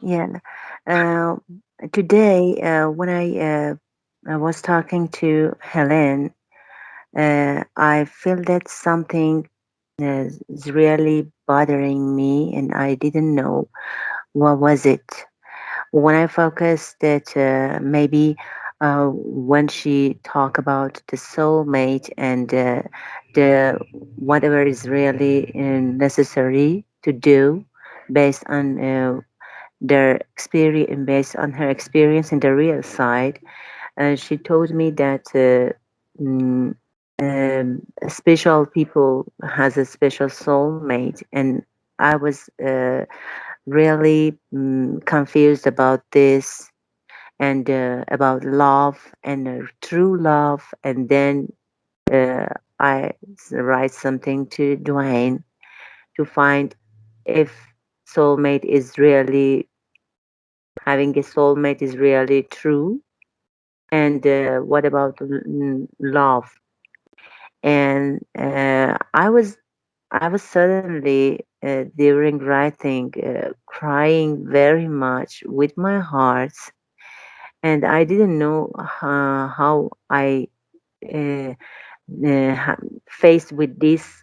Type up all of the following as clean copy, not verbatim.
Yeah. Uh, Today, when I was talking to Helen, I feel that something is really bothering me, and I didn't know what was it. When I focused that maybe when she talk about the soulmate and the whatever is really necessary to do based on their experience, based on her experience in the real side, she told me that mm, special people has a special soulmate, and I was really confused about this and about love and true love. And then uh, I write something to Duane to find if soulmate is really having a soulmate is really true, and what about love. And I was suddenly during writing crying very much with my heart, and I didn't know how I uh, faced with this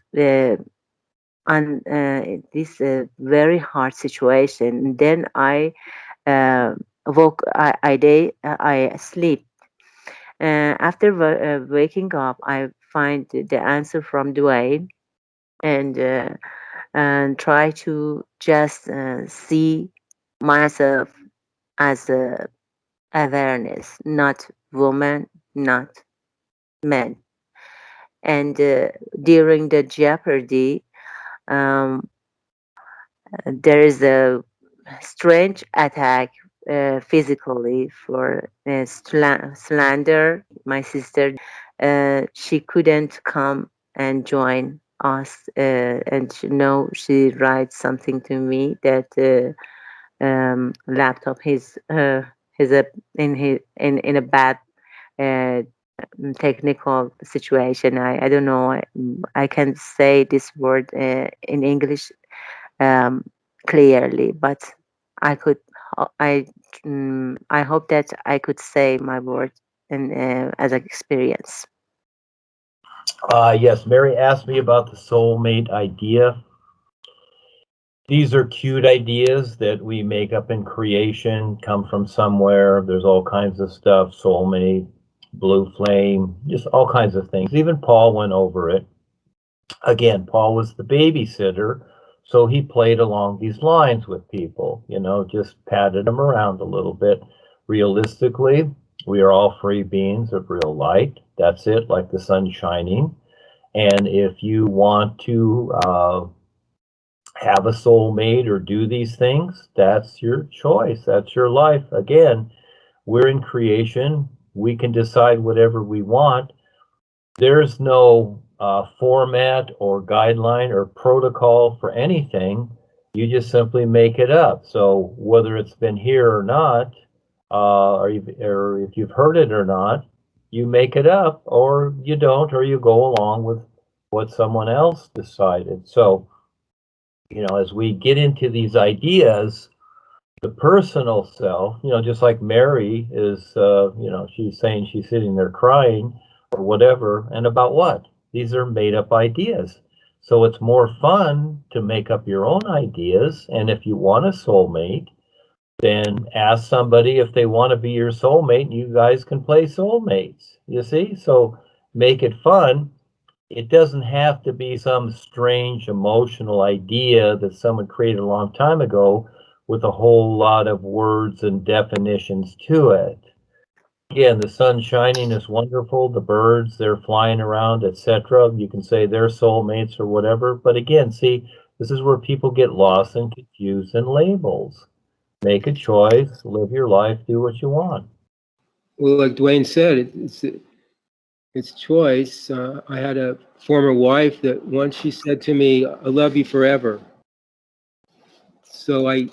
very hard situation. And then uh, I sleep. After waking up, I find the answer from Duane, and try to just see myself as a awareness, not woman, not man. And during the jeopardy, um, there is a strange attack physically for slander. My sister, she couldn't come and join us, and she writes something to me that laptop his in a bad uh, technical situation. I don't know. I can't say this word in English um, clearly, but I could. I I hope that I could say my word and as an experience. Yes, Mary asked me about the soulmate idea. These are cute ideas that we make up in creation, come from somewhere. There's all kinds of stuff, soulmate, blue flame, just all kinds of things. Even Paul went over it. Again, Paul was the babysitter, so he played along these lines with people, just patted them around a little bit. Realistically, we are all free beings of real light. That's it, like the sun shining. And if you want to have a soulmate or do these things, that's your choice. That's your life. Again, we're in creation. We can decide whatever we want. There's no format or guideline or protocol for anything. You just simply make it up. So whether it's been here or not, or if you've heard it or not, you make it up, or you don't, or you go along with what someone else decided. So, as we get into these ideas, the personal self, just like Mary is, she's saying she's sitting there crying or whatever, and about what? These are made up ideas. So it's more fun to make up your own ideas. And if you want a soulmate, then ask somebody if they want to be your soulmate, and you guys can play soulmates. You see? So make it fun. It doesn't have to be some strange emotional idea that someone created a long time ago with a whole lot of words and definitions to it. Again, the sun shining is wonderful, the birds, they're flying around, etc. You can say they're soulmates or whatever. But again, see, this is where people get lost and confused in labels. Make a choice, live your life, do what you want. Well, like Duane said, it's choice. I had a former wife that once she said to me, "I love you forever." So I,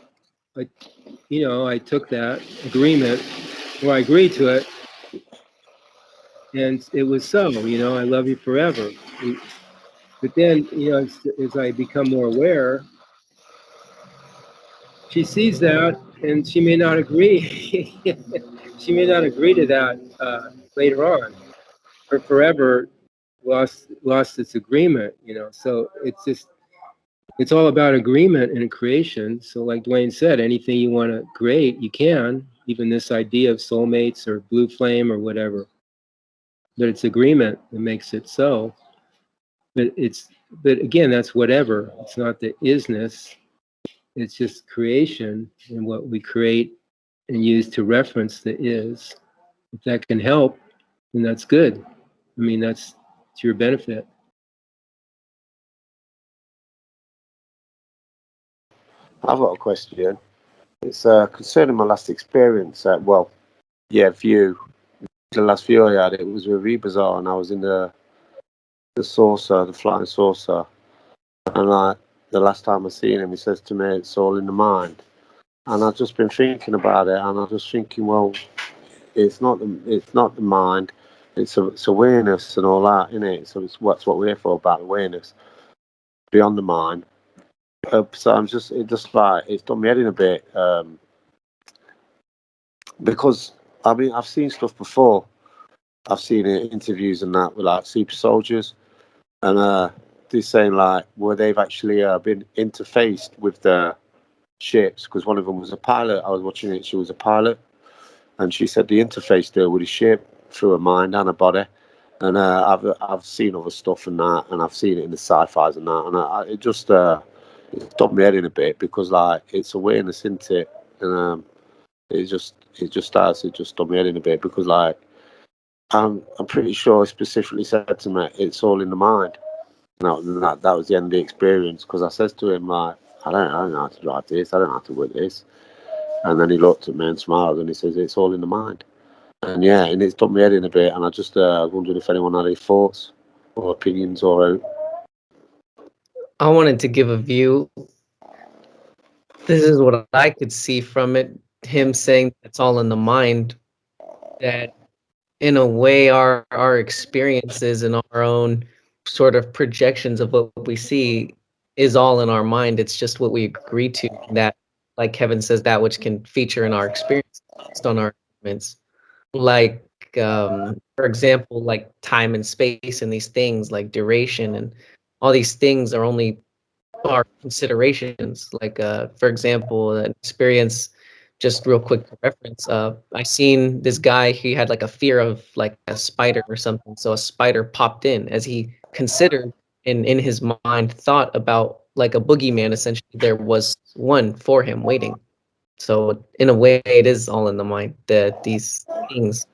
I took that agreement, or I agreed to it, and it was so. I love you forever. But then, as I become more aware, she sees that, and she may not agree. She may not agree to that later on. Her forever lost its agreement, you know. So it's all about agreement and creation. So like Duane said, anything you want to create, you can, even this idea of soulmates or blue flame or whatever. But it's agreement that makes it so. But again, that's whatever. It's not the isness. It's just creation and what we create and use to reference the is. If that can help, then that's good. I mean, that's to your benefit. I've got a question. It's concerning my last experience. View. The last view I had, it was with Rebisar, and I was in the saucer, the flying saucer. And like the last time I seen him, he says to me, "It's all in the mind." And I've just been thinking about it, and I'm just thinking, well, it's not the mind. It's awareness and all that, isn't it? So it's what we're here for, about awareness beyond the mind. So it's done me head in a bit, because I mean I've seen stuff before. I've seen interviews and that with like super soldiers, and they're saying like where they've actually been interfaced with the ships, because one of them was a pilot. I was watching it. She was a pilot, and she said the interface there with the ship through her mind and her body. And I've seen other stuff and that, and I've seen it in the sci-fis and that, and it just it stopped me head in a bit, because like it's awareness, isn't it? And it just stopped me head in a bit, because like I'm pretty sure he specifically said to me, "It's all in the mind." And that was the end of the experience, because I says to him like, I don't know how to drive this, I don't know how to work this. And then he looked at me and smiled, and he says, "It's all in the mind." And yeah, and it's done me head in a bit, and I just wondered if anyone had any thoughts or opinions or. I wanted to give a view. This is what I could see from it. Him saying it's all in the mind, that in a way our experiences and our own sort of projections of what we see is all in our mind. It's just what we agree to, that, like Kevin says, that which can feature in our experience based on our arguments. Like for example, like time and space and these things like duration and all these things are only our considerations. Like for example, an experience, just real quick for reference, I seen this guy, he had like a fear of like a spider or something, so a spider popped in as he considered, and in his mind thought about like a boogeyman. Essentially there was one for him waiting. So in a way it is all in the mind, that these things.